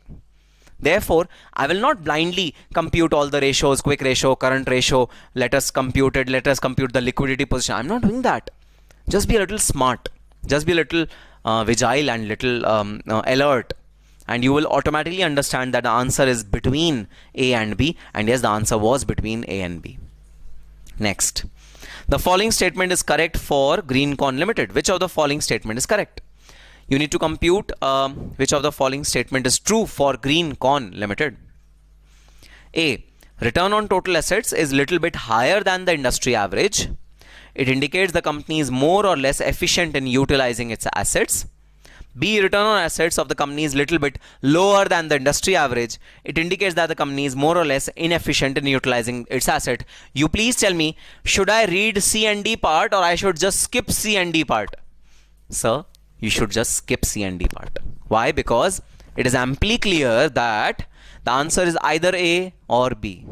Therefore, I will not blindly compute all the ratios, quick ratio, current ratio, let us compute it, let us compute the liquidity position. I'm not doing that. Just be a little smart. Just be a little vigile and little alert. And you will automatically understand that the answer is between A and B. And yes, the answer was between A and B. Next. The following statement is correct for Green Corn Limited. Which of the following statement is correct? You need to compute which of the following statement is true for Green Corn Limited. A. Return on total assets is little bit higher than the industry average. It indicates the company is more or less efficient in utilizing its assets. B. Return on assets of the company is little bit lower than the industry average. It indicates that the company is more or less inefficient in utilizing its asset. You please tell me, should I read C and D part or I should just skip C and D part? Sir, you should just skip C and D part. Why? Because it is amply clear that the answer is either A or B.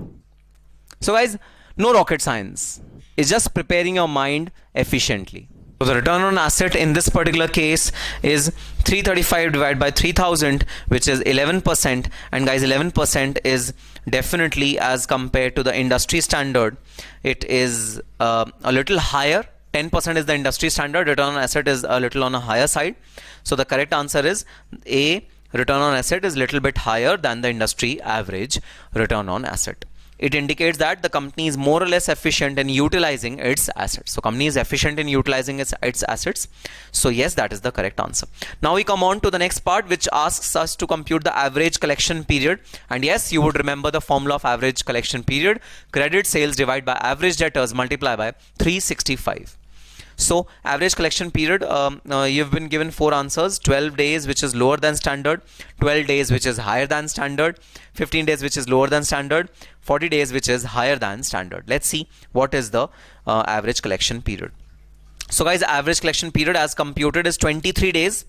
So guys, no rocket science. It's just preparing your mind efficiently. So the return on asset in this particular case is 335 divided by 3000, which is 11%. And guys, 11% is definitely, as compared to the industry standard, it is a little higher. 10% is the industry standard. Return on asset is a little on a higher side. So the correct answer is A. Return on asset is little bit higher than the industry average return on asset. It indicates that the company is more or less efficient in utilizing its assets. So company is efficient in utilizing its assets. So yes, that is the correct answer. Now we come on to the next part, which asks us to compute the average collection period. And yes, you would remember the formula of average collection period. Credit sales divided by average debtors multiply by 365. So average collection period, you've been given four answers: 12 days, which is lower than standard; 12 days, which is higher than standard; 15 days, which is lower than standard; 40 days, which is higher than standard. Let's see what is the average collection period. So guys, average collection period as computed is 23 days.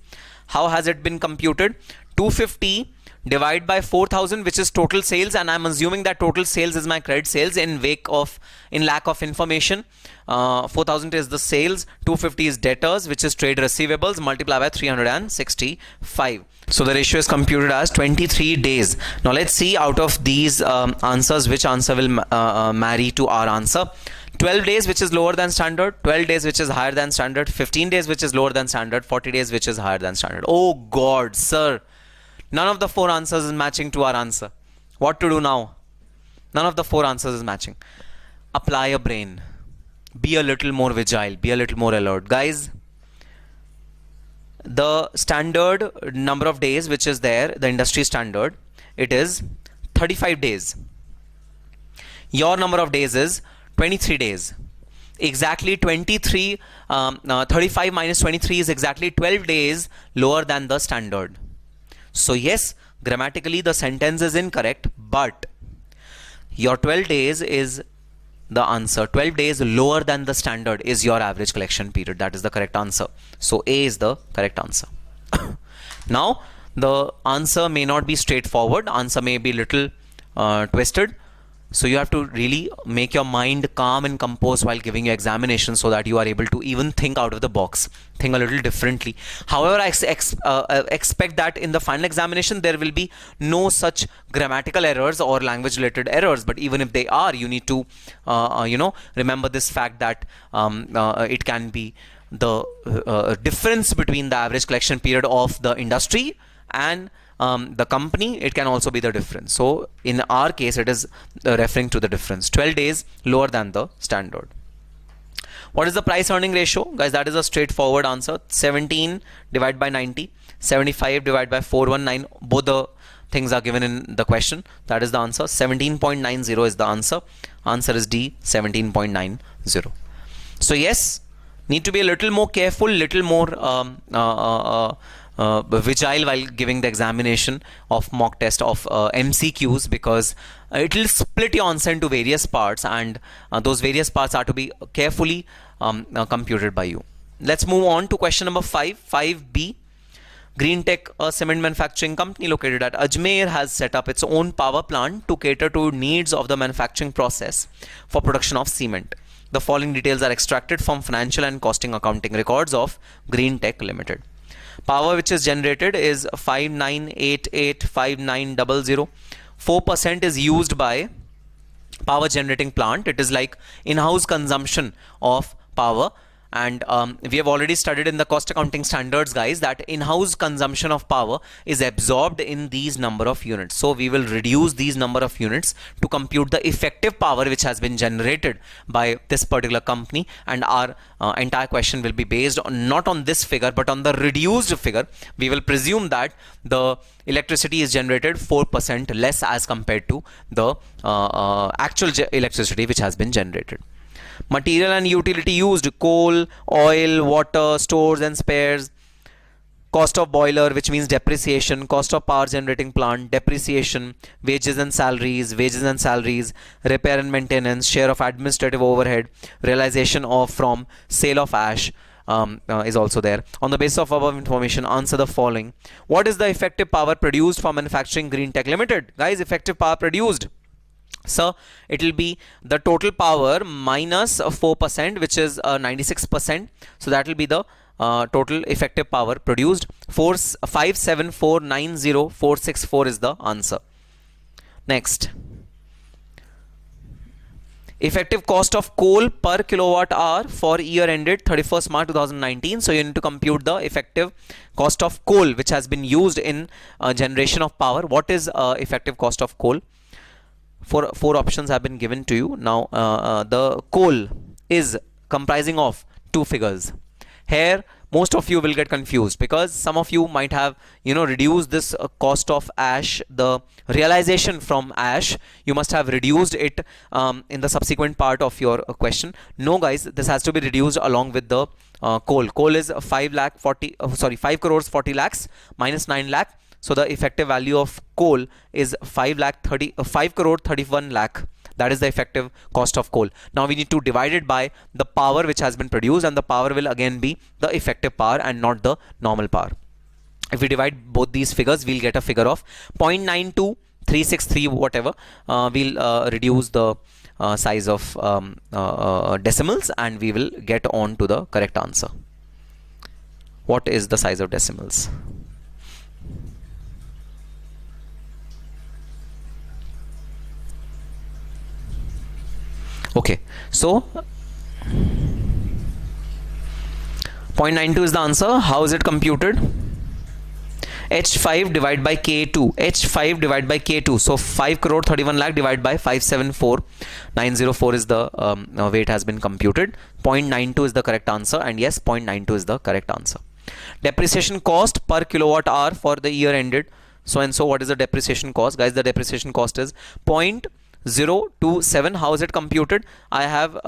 How has it been computed? 250 divided by 4000, which is total sales, and I'm assuming that total sales is my credit sales in lack of information. 4000 is the sales, 250 is debtors, which is trade receivables, multiply by 365. So the ratio is computed as 23 days. Now let's see out of these answers which answer will marry to our answer. 12 days, which is lower than standard; 12 days, which is higher than standard; 15 days, which is lower than standard; 40 days, which is higher than standard. Oh God, sir. None of the four answers is matching to our answer. What to do now? None of the four answers is matching. Apply a brain. Be a little more vigile. Be a little more alert. Guys, the standard number of days which is there, the industry standard, it is 35 days. Your number of days is 23 days. Exactly 35 minus 23 is exactly 12 days lower than the standard. So yes, grammatically the sentence is incorrect, but your 12 days is the answer. 12 days lower than the standard is your average collection period. That is the correct answer. So A is the correct answer. Now the answer may not be straightforward. Answer may be little twisted. So you have to really make your mind calm and composed while giving your examination so that you are able to even think out of the box, think a little differently. However, I expect that in the final examination there will be no such grammatical errors or language related errors, but even if they are, you need to remember this fact that it can be the difference between the average collection period of the industry and the company, it can also be the difference. So in our case, it is referring to the difference, 12 days lower than the standard. What is the price earning ratio? Guys, that is a straightforward answer. 17 divided by 90, 75 divided by 419. Both the things are given in the question. That is the answer. 17.90 is the answer. Answer is D, 17.90. So yes, need to be a little more careful, little more vigile while giving the examination of mock test of MCQs, because it will split your answer into various parts, and those various parts are to be carefully computed by you. Let's move on to question number 5. 5B. Greentech, a cement manufacturing company located at Ajmer, has set up its own power plant to cater to needs of the manufacturing process for production of cement. The following details are extracted from financial and costing accounting records of Greentech Limited. Power which is generated is 59885900. 4% is used by power generating plant. It is like in-house consumption of power, and we have already studied in the cost accounting standards, guys, that in-house consumption of power is absorbed in these number of units. So we will reduce these number of units to compute the effective power which has been generated by this particular company, and our entire question will be based on not on this figure but on the reduced figure. We will presume that the electricity is generated 4% less as compared to the actual electricity which has been generated. Material and utility used: coal, oil, water, stores and spares. Cost of boiler, which means depreciation. Cost of power generating plant, depreciation. Wages and salaries, repair and maintenance. Share of administrative overhead. Realization of from sale of ash is also there. On the basis of above information, answer the following. What is the effective power produced for manufacturing Greentech Limited? Guys, effective power produced, so it will be the total power minus 4%, which is 96%. So that will be the total effective power produced. 574,90,464 is the answer. Next, effective cost of coal per kilowatt hour for year ended 31st March 2019. So you need to compute the effective cost of coal which has been used in generation of power. What is effective cost of coal? Four options have been given to you. Now the coal is comprising of two figures. Here most of you will get confused because some of you might have reduced this cost of ash, the realization from ash. You must have reduced it in the subsequent part of your question. No guys, this has to be reduced along with the coal. Coal is 5 crores 40 lakhs minus 9 lakh. So the effective value of coal is 5 crore 31 lakh. That is the effective cost of coal. Now we need to divide it by the power which has been produced, and the power will again be the effective power and not the normal power. If we divide both these figures, we'll get a figure of 0.92363 whatever. We'll reduce the size of decimals and we will get on to the correct answer. What is the size of decimals? Okay, so 0.92 is the answer. How is it computed? H5 divided by K2. H5 divided by K2. So 5 crore 31 lakh divided by 574,904 is the way it has been computed. 0.92 is the correct answer, and yes, 0.92 is the correct answer. Depreciation cost per kilowatt hour for the year ended so and so. What is the depreciation cost? Guys, the depreciation cost is 0.027. How is it computed? I have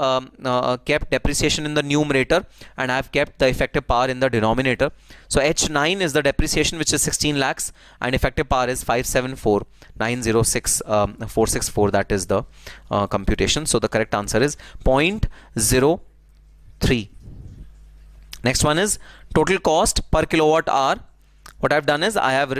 kept depreciation in the numerator and I have kept the effective power in the denominator. So H9 is the depreciation, which is 16 lakhs, and effective power is 574,906,464. That is the computation. So the correct answer is 0.03. Next one is total cost per kilowatt hour. What I have done is I have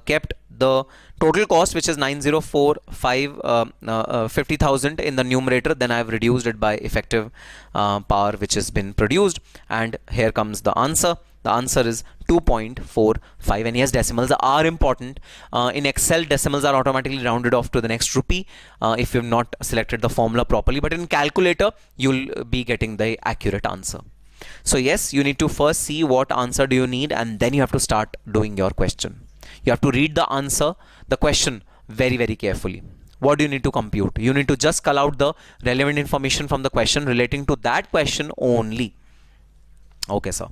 kept the total cost, which is 50,000 in the numerator. Then I have reduced it by effective power which has been produced, and here comes the answer. The answer is 2.45. And yes, decimals are important. In Excel, decimals are automatically rounded off to the next rupee if you have not selected the formula properly, but in calculator you'll be getting the accurate answer. So yes, you need to first see what answer do you need, and then you have to start doing your question. You have to read the answer, the question very, very carefully. What do you need to compute? You need to just cull out the relevant information from the question relating to that question only. Okay, sir.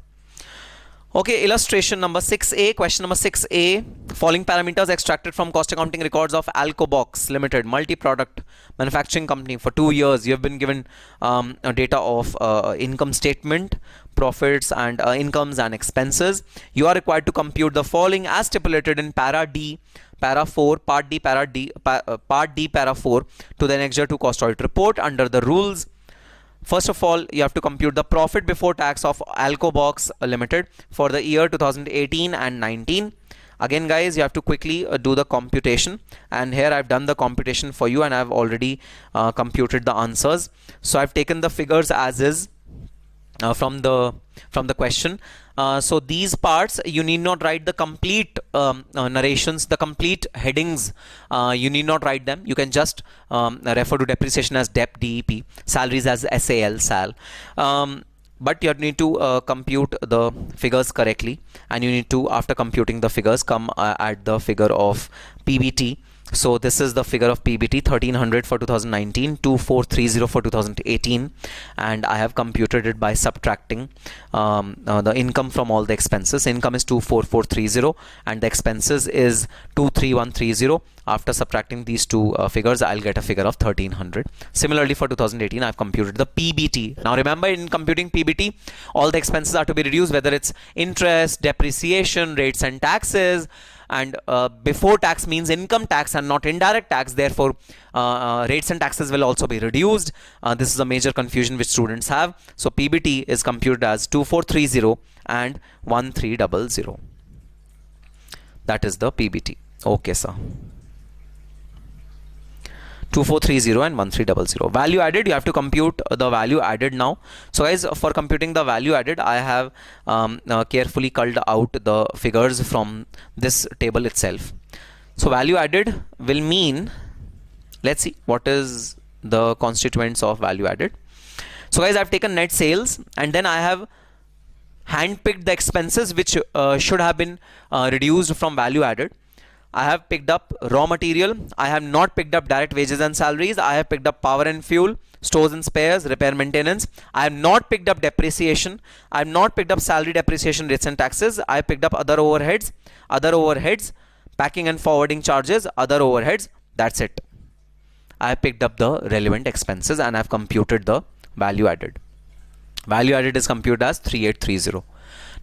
Okay, illustration number 6a, question number 6a. Following parameters extracted from cost accounting records of Alcobox Limited, multi-product manufacturing company. For 2 years, you have been given data of income statement, profits and incomes and expenses. You are required to compute the following as stipulated in para D, para 4, part D, para 4 to the annexure to cost audit report under the rules. First of all, you have to compute the profit before tax of Alcobox Limited for the year 2018 and 19. Again, guys, you have to quickly do the computation, and here I've done the computation for you, and I've already computed the answers. So I've taken the figures as is from the question. So these parts you need not write the complete narrations, the complete headings. You need not write them. You can just refer to depreciation as DEP, DEP, salaries as SAL, SAL. But you need to compute the figures correctly, and you need to, after computing the figures, come at the figure of PBT. So this is the figure of PBT, 1300 for 2019, 2430 for 2018, and I have computed it by subtracting the income from all the expenses. Income is 24430 and the expenses is 23130. After subtracting these two figures, I'll get a figure of 1300. Similarly, for 2018, I've computed the PBT. Now remember, in computing PBT, all the expenses are to be reduced, whether it's interest, depreciation, rates and taxes, and before tax means income tax and not indirect tax. Therefore, rates and taxes will also be reduced. This is a major confusion which students have. So PBT is computed as 2430 and 1300. That is the PBT. Okay, sir. 2430 and 1300. Value added, you have to compute the value added now. So guys, for computing the value added, I have carefully culled out the figures from this table itself. So value added will mean, let's see what is the constituents of value added. So guys, I've taken net sales, and then I have handpicked the expenses which should have been reduced from value added. I have picked up raw material. I have not picked up direct wages and salaries. I have picked up power and fuel, stores and spares, repair maintenance. I have not picked up depreciation. I have not picked up salary, depreciation, rates and taxes. I have picked up other overheads, packing and forwarding charges, other overheads. That's it. I have picked up the relevant expenses and I have computed the value added. Value added is computed as 3830.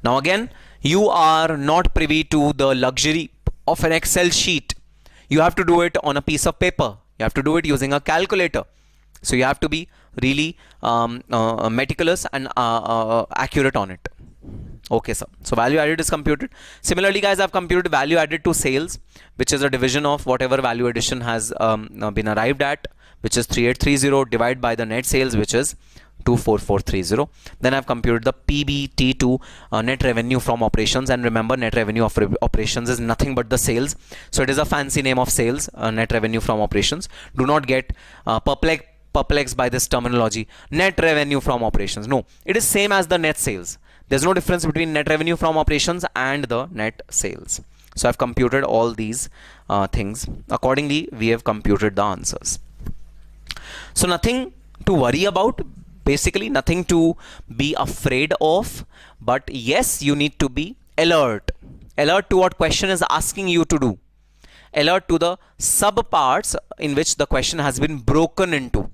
Now again, you are not privy to the luxury of an Excel sheet. You have to do it on a piece of paper. You have to do it using a calculator. So you have to be really meticulous and accurate on it. Okay, sir. So value added is computed. Similarly, guys, I've computed value added to sales, which is a division of whatever value addition has been arrived at, which is 3830, divided by the net sales, which is 24430. Then I've computed the PBT to net revenue from operations, and remember, net revenue of operations is nothing but the sales. So it is a fancy name of sales, net revenue from operations. Do not get perplexed by this terminology, net revenue from operations. No, it is same as the net sales. There's no difference between net revenue from operations and the net sales. So I've computed all these things. Accordingly, we have computed the answers. So nothing to worry about. Basically nothing to be afraid of, but yes, you need to be alert to what question is asking you to do, alert to the sub parts in which the question has been broken into.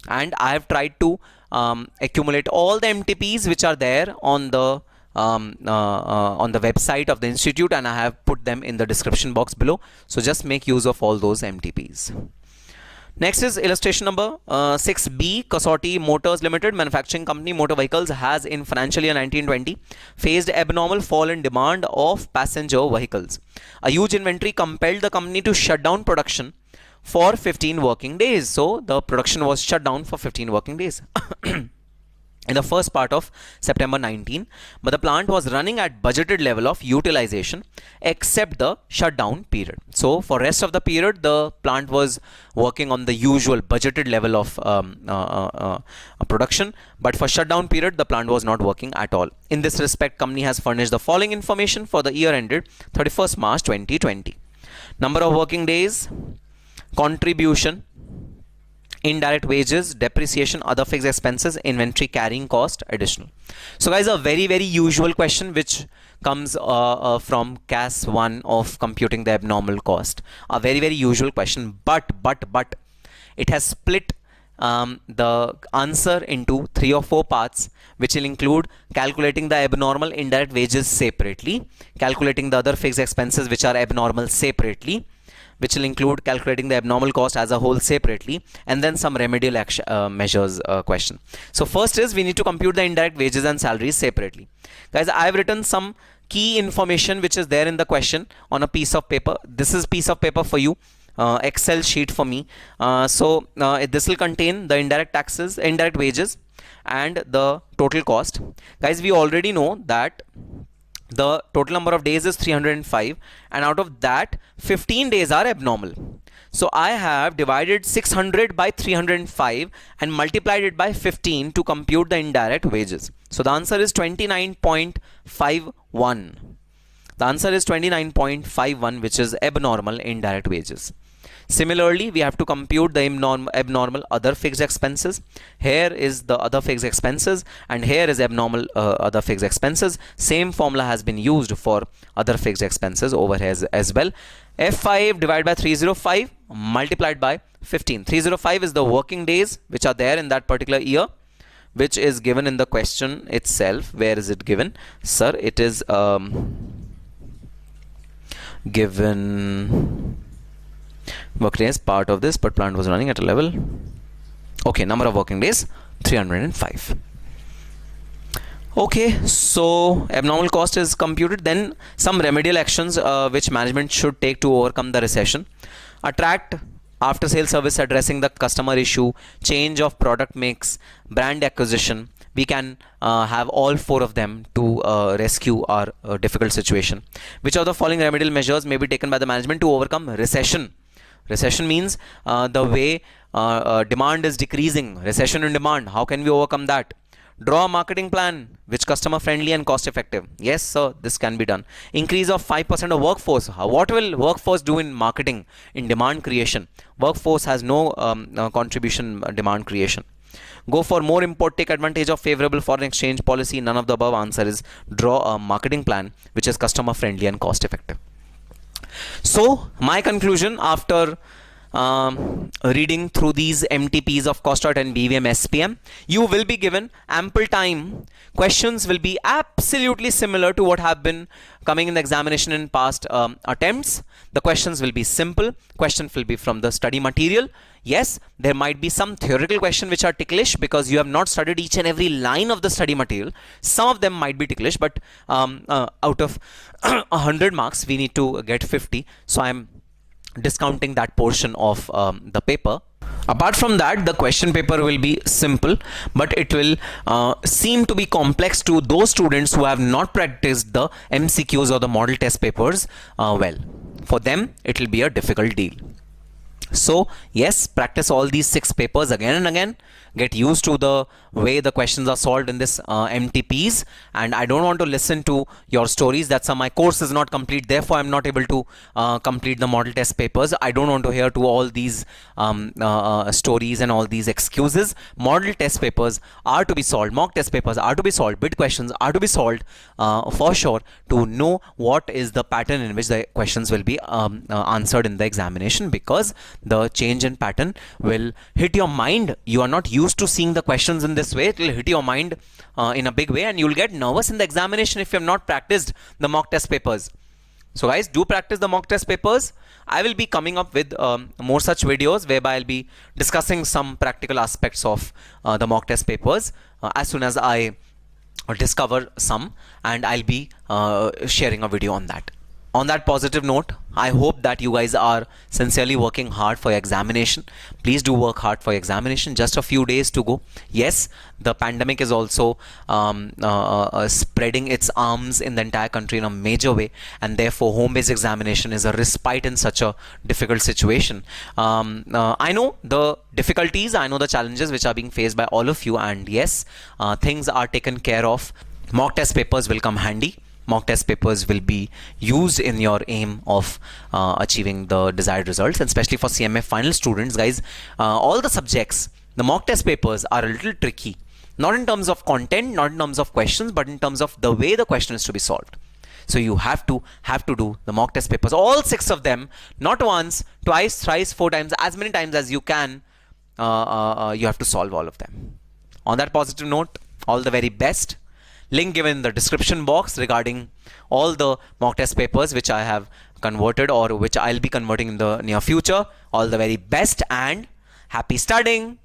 And I have tried to accumulate all the MTPs which are there on the website of the institute, and I have put them in the description box below. So just make use of all those MTPs. Next is illustration number 6b. Kasauti Motors Limited, manufacturing company, motor vehicles, has in financial year 1920 faced abnormal fall in demand of passenger vehicles. A huge inventory compelled the company to shut down production for 15 working days. So the production was shut down for 15 working days. in the first part of September 19, but the plant was running at budgeted level of utilization except the shutdown period. So for rest of the period, the plant was working on the usual budgeted level of production, but for shutdown period, the plant was not working at all. In this respect, company has furnished the following information for the year ended 31st March 2020. Number of working days, contribution, indirect wages, depreciation, other fixed expenses, inventory carrying cost, additional. So guys, a very usual question which comes from CAS 1 of computing the abnormal cost. A very usual question, but it has split the answer into 3 or 4 parts, which will include calculating the abnormal indirect wages separately, calculating the other fixed expenses which are abnormal separately, which will include calculating the abnormal cost as a whole separately, and then some remedial measures question. So first is we need to compute the indirect wages and salaries separately. Guys, I have written some key information which is there in the question on a piece of paper. This is piece of paper for you, Excel sheet for me. So this will contain the indirect taxes, indirect wages, and the total cost. Guys, we already know that the total number of days is 305, and out of that 15 days are abnormal. So I have divided 600 by 305 and multiplied it by 15 to compute the indirect wages. So the answer is 29.51. The answer is 29.51, which is abnormal indirect wages. Similarly, we have to compute the abnormal other fixed expenses. Here is the other fixed expenses, and here is abnormal other fixed expenses. Same formula has been used for other fixed expenses over here as well. F5 divided by 305 multiplied by 15. 305 is the working days which are there in that particular year, which is given in the question itself. Where is it given? Sir, it is given. Working days part of this, but plant was running at a level. Okay, number of working days 305. Okay, so abnormal cost is computed. Then some remedial actions which management should take to overcome the recession. Attract after sales service addressing the customer issue, change of product mix, brand acquisition. We can have all 4 of them to rescue our difficult situation. Which of the following remedial measures may be taken by the management to overcome recession? Recession means the way demand is decreasing, recession in demand. How can we overcome that? Draw a marketing plan which customer friendly and cost effective. Yes, sir, this can be done. Increase of 5% of workforce. What will workforce do in marketing, in demand creation? Workforce has no contribution demand creation. Go for more import, take advantage of favorable foreign exchange policy. None of the above. Answer is draw a marketing plan which is customer friendly and cost effective. So my conclusion after reading through these MTPs of COSTART and BVM SPM, you will be given ample time. Questions will be absolutely similar to what have been coming in the examination in past attempts. The questions will be simple. Questions will be from the study material. Yes, there might be some theoretical questions which are ticklish because you have not studied each and every line of the study material. Some of them might be ticklish, but out of 100 marks, we need to get 50. So I'm discounting that portion of the paper. Apart from that, the question paper will be simple, but it will seem to be complex to those students who have not practiced the MCQs or the model test papers well. For them, it will be a difficult deal. So yes, practice all these 6 papers again and again. Get used to the way the questions are solved in this MTPs, and I don't want to listen to your stories that my course is not complete, therefore I'm not able to complete the model test papers. I don't want to hear to all these stories and all these excuses. Model test papers are to be solved, mock test papers are to be solved, bit questions are to be solved for sure, to know what is the pattern in which the questions will be answered in the examination, because the change in pattern will hit your mind. You are not used to seeing the questions in this way. It will hit your mind in a big way, and you will get nervous in the examination if you have not practiced the mock test papers. So guys, do practice the mock test papers. I will be coming up with more such videos whereby I'll be discussing some practical aspects of the mock test papers as soon as I discover some, and I'll be sharing a video on that. On that positive note, I hope that you guys are sincerely working hard for your examination. Please do work hard for your examination. Just a few days to go. Yes, the pandemic is also spreading its arms in the entire country in a major way, and therefore home-based examination is a respite in such a difficult situation. I know the difficulties, I know the challenges which are being faced by all of you, and yes, things are taken care of. Mock test papers will come handy. Mock test papers will be used in your aim of achieving the desired results, and especially for CMA final students, guys, all the subjects, the mock test papers are a little tricky, not in terms of content, not in terms of questions, but in terms of the way the question is to be solved. So you have to do the mock test papers, all 6 of them, not once, twice, thrice, 4 times, as many times as you can. You have to solve all of them. On that positive note, all the very best. Link given in the description box regarding all the mock test papers which I have converted or which I'll be converting in the near future. All the very best and happy studying.